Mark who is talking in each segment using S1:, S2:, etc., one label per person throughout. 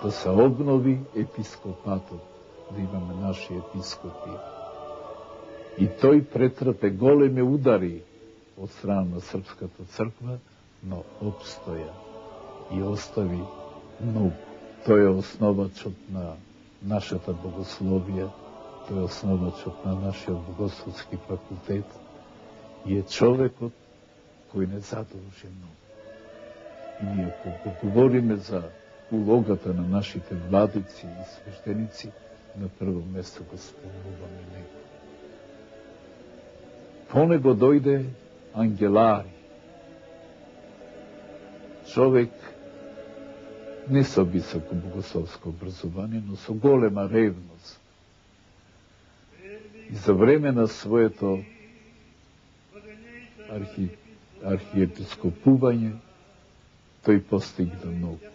S1: да се обнови епископатот, да имаме наши епископи. И тој претрпе големи удари од страна на Српската црква, но обстоја и остави многу. Тој е основачот на нашата богословија, тој е основачот на нашиот богословски факултет и е човекот кој не задолжи многу. И ние ако говориме за улогата на нашите владици и свештеници, на прво место го спомнуваме него. По него дојде ангелари. Човек не со високо богословско образование, но со голема ревност. И за време на своето архиепископување, тој постигна многу.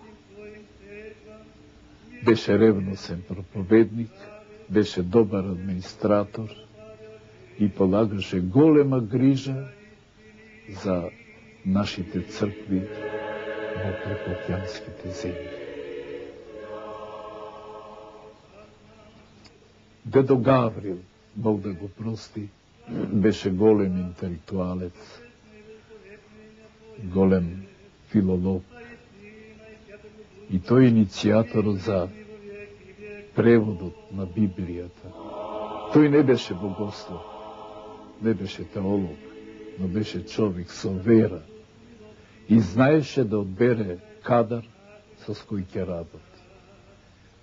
S1: Беше ревносен проповедник, беше добар администратор и полагаше голема грижа за нашите цркви во прекоокеанските земји. Дедо Гаврил, Бог да го прости, беше голем интелектуалец, голем филолог. И тој е иницијаторот за преводот на Библијата. Тој не беше богослов, не беше теолог, но беше човек со вера и знаеше да одбере кадар со кој ќе работи.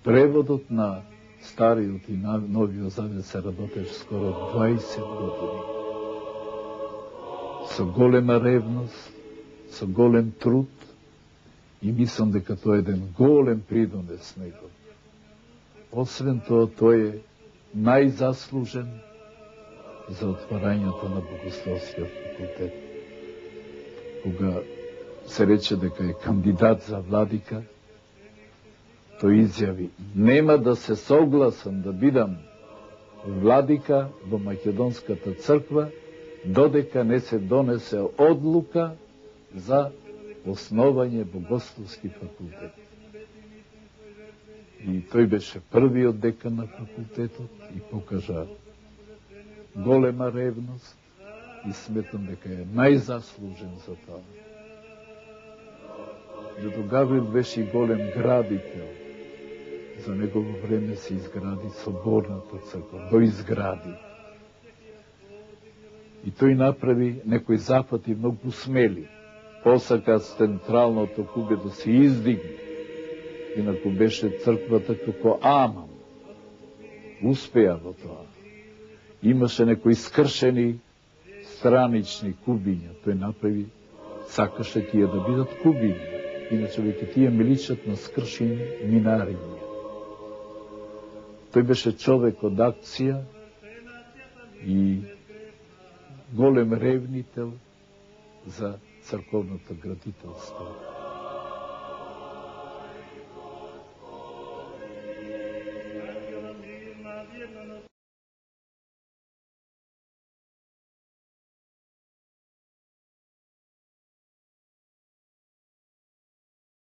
S1: Преводот на Стариот и Новиот Завет се работеше скоро 20 години. Со голема ревност, со голем труд, и мислам дека тоа е еден голем придонес него. Освен тоа, тој е најзаслужен за отварањето на богословскиот факултет. Кога се рече дека е кандидат за владика, тој изјави: нема да се согласам да бидам владика во Македонската црква, додека не се донесе одлука за основање богословски факултет. И тој беше првиот декан на факултетот и покажа голема ревност и сметам дека е најзаслужен за тоа. Дедо Гаврил беше и голем градител. За негово време се изгради соборната црква, доизгради. И тој направи некои запати многу смели. Посака централното кубе да се издигне, инаку беше црквата како Аман. Успеа во тоа. Имаше некои скршени странични кубиња. Тој направи, сакаше тие да бидат кубиња, иначе веќе тие ми личат на скршени минариња. Тој беше човек од акција и голем ревнител за црковното градителство.